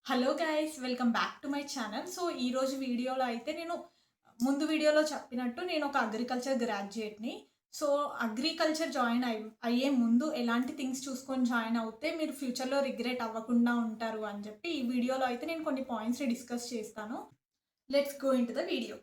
Hello guys, welcome back to my channel. So ఈరోజు వీడియోలో అయితే నేను ముందు వీడియోలో చెప్పినట్టు నేను ఒక అగ్రికల్చర్ గ్రాడ్యుయేట్ని. సో అగ్రికల్చర్ అయ్యే ముందు ఎలాంటి థింగ్స్ చూసుకొని జాయిన్ అవుతే మీరు ఫ్యూచర్లో రిగ్రెట్ అవ్వకుండా ఉంటారు అని చెప్పి ఈ వీడియోలో అయితే నేను కొన్ని పాయింట్స్ని డిస్కస్ చేస్తాను. Let's go in to the video.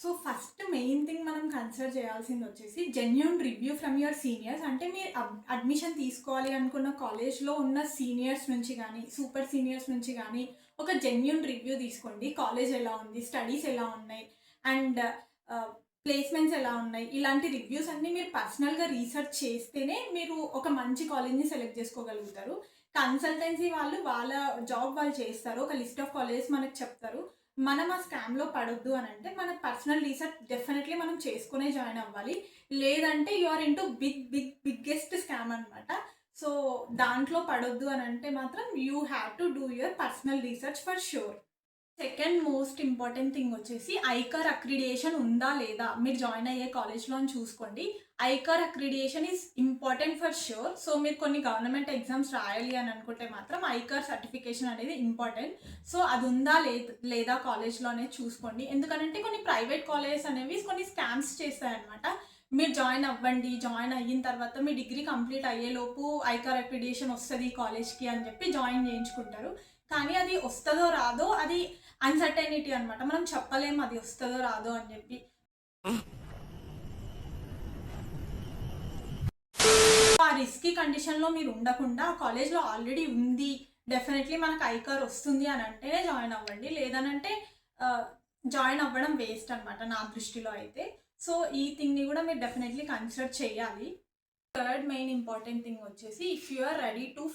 So first main thing మనం కన్సిడర్ చేయాల్సింది వచ్చేసి genuine review from your seniors. అంటే మీరు అడ్మిషన్ తీసుకోవాలి అనుకున్న కాలేజ్లో ఉన్న సీనియర్స్ నుంచి కానీ సూపర్ సీనియర్స్ నుంచి కానీ ఒక జెన్యూన్ రివ్యూ తీసుకోండి. కాలేజ్ ఎలా ఉంది, స్టడీస్ ఎలా ఉన్నాయి అండ్ ప్లేస్మెంట్స్ ఎలా ఉన్నాయి, ఇలాంటి రివ్యూస్ అన్నీ మీరు పర్సనల్గా రీసెర్చ్ చేస్తేనే మీరు ఒక మంచి కాలేజ్ని సెలెక్ట్ చేసుకోగలుగుతారు. కన్సల్టెన్సీ వాళ్ళు వాళ్ళ జాబ్ వాళ్ళు చేస్తారు, ఒక లిస్ట్ ఆఫ్ కాలేజెస్ మనకు చెప్తారు. మనం ఆ స్కామ్లో పడొద్దు అని అంటే మన పర్సనల్ రీసెర్చ్ డెఫినెట్లీ మనం చేసుకునే జాయిన్ అవ్వాలి. లేదంటే you are into biggest scam అనమాట. సో దాంట్లో పడొద్దు అని అంటే మాత్రం you have to do your personal research for sure. Second most important thing వచ్చేసి ఐకార్ అక్రిడియేషన్ ఉందా లేదా మీరు జాయిన్ అయ్యే కాలేజ్లో చూసుకోండి. ICAR accreditation is important for sure. So మీరు కొన్ని గవర్నమెంట్ ఎగ్జామ్స్ రాయాలి అని అనుకుంటే మాత్రం ఐకార్ సర్టిఫికేషన్ అనేది ఇంపార్టెంట్. సో అది ఉందా లేదా కాలేజ్లో అనేది చూసుకోండి. ఎందుకంటే కొన్ని ప్రైవేట్ కాలేజెస్ అనేవి కొన్ని స్కామ్స్ చేస్తాయన్నమాట. మీరు జాయిన్ అవ్వండి, జాయిన్ అయిన తర్వాత మీ డిగ్రీ కంప్లీట్ అయ్యేలోపు ఐకార్ అక్రిడియేషన్ వస్తుంది కాలేజ్కి అని చెప్పి జాయిన్ చేయించుకుంటారు. కానీ అది వస్తుందో రాదో అది అన్సర్టైనిటీ అనమాట. మనం చెప్పలేము అది వస్తుందో రాదో అని చెప్పి. ఆ రిస్కీ కండిషన్లో మీరు ఉండకుండా కాలేజ్లో ఆల్రెడీ ఉంది, డెఫినెట్లీ మనకు ఐకార్ వస్తుంది అని అంటేనే జాయిన్ అవ్వండి. లేదనంటే జాయిన్ అవ్వడం వేస్ట్ అనమాట నా దృష్టిలో అయితే. సో ఈ థింగ్ని కూడా మీరు డెఫినెట్లీ కన్సిడర్ చేయాలి. థర్డ్ మెయిన్ ఇంపార్టెంట్ థింగ్ వచ్చేసి if you are ready to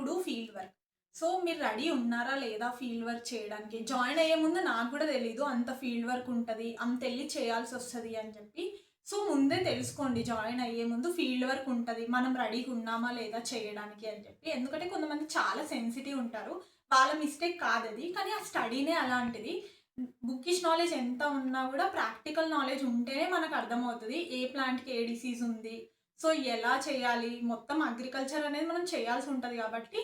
do field work. So మీరు రెడీ ఉన్నారా లేదా ఫీల్డ్ వర్క్ చేయడానికి? జాయిన్ అయ్యే ముందు నాకు కూడా తెలీదు అంత ఫీల్డ్ వర్క్ ఉంటుంది, అంత వెళ్ళి చేయాల్సి వస్తుంది అని చెప్పి. సో ముందే తెలుసుకోండి, జాయిన్ అయ్యే ముందు ఫీల్డ్ వర్క్ ఉంటుంది, మనం రెడీగా ఉన్నామా లేదా చేయడానికి అని చెప్పి. ఎందుకంటే కొంతమంది చాలా సెన్సిటివ్ ఉంటారు, వాళ్ళ మిస్టేక్ కాదు అది, కానీ ఆ స్టడీనే అలాంటిది. బుకిష్ నాలెడ్జ్ ఎంత ఉన్నా కూడా ప్రాక్టికల్ నాలెడ్జ్ ఉంటేనే మనకు అర్థమవుతుంది ఏ ప్లాంట్కి ఏ డిసీజ్ ఉంది, సో ఎలా చేయాలి, మొత్తం అగ్రికల్చర్ అనేది మనం చేయాల్సి ఉంటుంది. కాబట్టి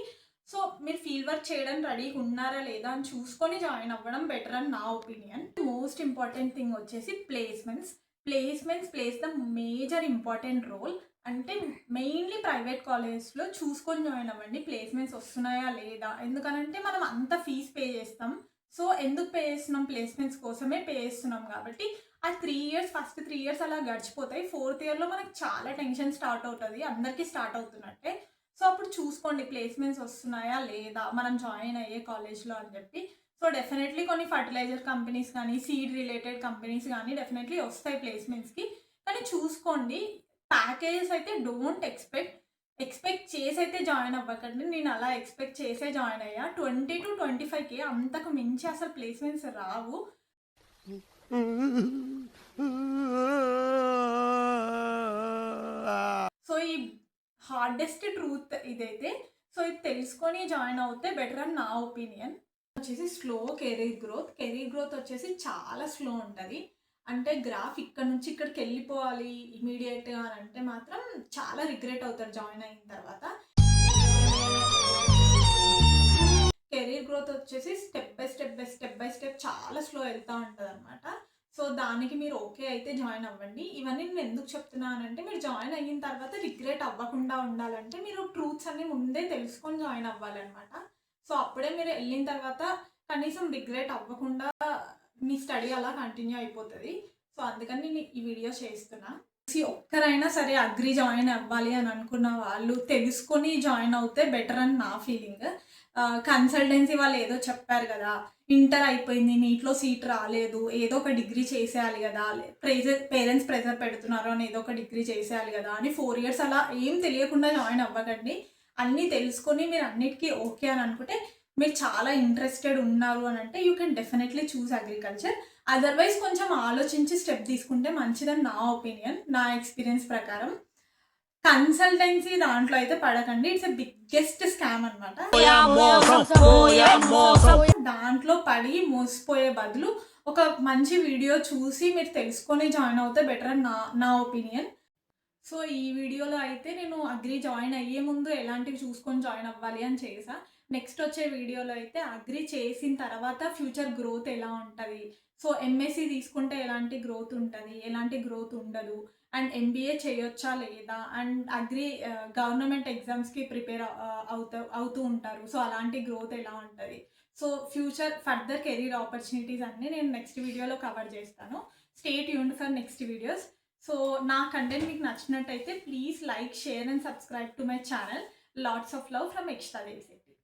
సో మీరు ఫీల్డ్ వర్క్ చేయడానికి రెడీగా ఉన్నారా లేదా అని చూసుకొని జాయిన్ అవ్వడం బెటర్ అని నా ఒపీనియన్. మోస్ట్ ఇంపార్టెంట్ థింగ్ వచ్చేసి placements place the major important role. అంటే మెయిన్లీ ప్రైవేట్ కాలేజెస్లో చూసుకొని జాయిన్ అవ్వండి ప్లేస్మెంట్స్ వస్తున్నాయా లేదా. ఎందుకనంటే మనం అంత ఫీజు పే చేస్తాం. సో ఎందుకు పే చేస్తున్నాం? ప్లేస్మెంట్స్ కోసమే పే చేస్తున్నాం. కాబట్టి ఆ 3 years ఫస్ట్ 3 years అలా గడిచిపోతాయి. 4th yearలో మనకు చాలా టెన్షన్ స్టార్ట్ అవుతుంది, అందరికీ స్టార్ట్ అవుతున్నట్టే. సో అప్పుడు చూసుకోండి ప్లేస్మెంట్స్ వస్తున్నాయా లేదా మనం జాయిన్ అయ్యే కాలేజ్లో అని చెప్పి. సో డెఫినెట్లీ కొన్ని ఫర్టిలైజర్ కంపెనీస్ కానీ సీడ్ రిలేటెడ్ కంపెనీస్ కానీ డెఫినెట్లీ వస్తాయి ప్లేస్మెంట్స్కి. కానీ చూసుకోండి. ప్యాకేజెస్ అయితే డోంట్ ఎక్స్పెక్ట్ చేసి అయితే జాయిన్ అవ్వకండి. నేను అలా ఎక్స్పెక్ట్ చేసే జాయిన్ అయ్యా. 20 to 25K, అంతకు మించి అసలు ప్లేస్మెంట్స్ రావు. సో ఈ హార్డెస్ట్ ట్రూత్ ఇదైతే. సో ఇది తెలుసుకొని జాయిన్ అవుతే బెటర్ అని నా ఒపీనియన్. వచ్చేసి స్లో కెరీర్ గ్రోత్ వచ్చేసి చాలా స్లో ఉంటుంది. అంటే గ్రాఫ్ ఇక్కడ నుంచి ఇక్కడికి వెళ్ళిపోవాలి ఇమీడియట్గా అని అంటే మాత్రం చాలా రిగ్రెట్ అవుతారు జాయిన్ అయిన తర్వాత. కెరీర్ గ్రోత్ వచ్చేసి స్టెప్ బై స్టెప్ చాలా స్లో వెళ్తూ ఉంటుంది అనమాట. సో దానికి మీరు ఓకే అయితే జాయిన్ అవ్వండి. ఇవన్నీ నేను ఎందుకు చెప్తున్నానంటే మీరు జాయిన్ అయిన తర్వాత రిగ్రెట్ అవ్వకుండా ఉండాలంటే మీరు ట్రూత్స్ అన్ని ముందే తెలుసుకొని జాయిన్ అవ్వాలన్నమాట. సో అప్పుడే మీరు వెళ్ళిన తర్వాత కనీసం రిగ్రెట్ అవ్వకుండా మీ స్టడీ అలా కంటిన్యూ అయిపోతుంది. సో అందుకని నేను ఈ వీడియో చేస్తున్నా. ఒక్కరైనా సరే అగ్రి జాయిన్ అవ్వాలి అని అనుకున్న వాళ్ళు తెలుసుకొని జాయిన్ అవుతే బెటర్ అని నా ఫీలింగ్. కన్సల్టెన్సీ వాళ్ళు ఏదో చెప్పారు కదా, ఇంటర్ అయిపోయింది, నీట్లో సీట్ రాలేదు, ఏదో ఒక డిగ్రీ చేసేయాలి కదా, పేరెంట్స్ ప్రెజర్ పెడుతున్నారు అని ఏదో ఒక డిగ్రీ చేసేయాలి కదా అని 4 years అలా ఏం తెలియకుండా జాయిన్ అవ్వకండి. అన్నీ తెలుసుకొని మీరు అన్నిటికీ ఓకే అని అనుకుంటే, మీరు చాలా ఇంట్రెస్టెడ్ ఉన్నారు అని అంటే you can definitely choose agriculture. Otherwise కొంచెం ఆలోచించి స్టెప్ తీసుకుంటే మంచిదని నా ఒపీనియన్, నా ఎక్స్పీరియన్స్ ప్రకారం. కన్సల్టెన్సీ దాంట్లో అయితే పడకండి, ఇట్స్ బిగ్గెస్ట్ స్కామ్ అనమాట. దాంట్లో పడి మోసపోయే బదులు ఒక మంచి వీడియో చూసి మీరు తెలుసుకొని జాయిన్ అవుతే బెటర్ అని నా ఒపీనియన్. సో ఈ వీడియోలో అయితే నేను అగ్రి జాయిన్ అయ్యే ముందు ఎలాంటివి చూసుకొని జాయిన్ అవ్వాలి అని చేసా. నెక్స్ట్ వచ్చే వీడియోలో అయితే అగ్రి చేసిన తర్వాత ఫ్యూచర్ గ్రోత్ ఎలా ఉంటుంది, సో ఎంఎస్సి తీసుకుంటే ఎలాంటి గ్రోత్ ఉంటుంది, ఎలాంటి గ్రోత్ ఉండదు, అండ్ ఎంబీఏ చేయొచ్చా లేదా, అండ్ అగ్రి గవర్నమెంట్ ఎగ్జామ్స్కి ప్రిపేర్ అవుతూ ఉంటారు, సో అలాంటి గ్రోత్ ఎలా ఉంటుంది, so future further career opportunities అన్నీ నేను నెక్స్ట్ వీడియోలో కవర్ చేస్తాను. Stay tuned for next videos. So నా కంటెంట్ మీకు నచ్చినట్టయితే please like, share and subscribe to my channel. Lots of love from extra Devi Shetty.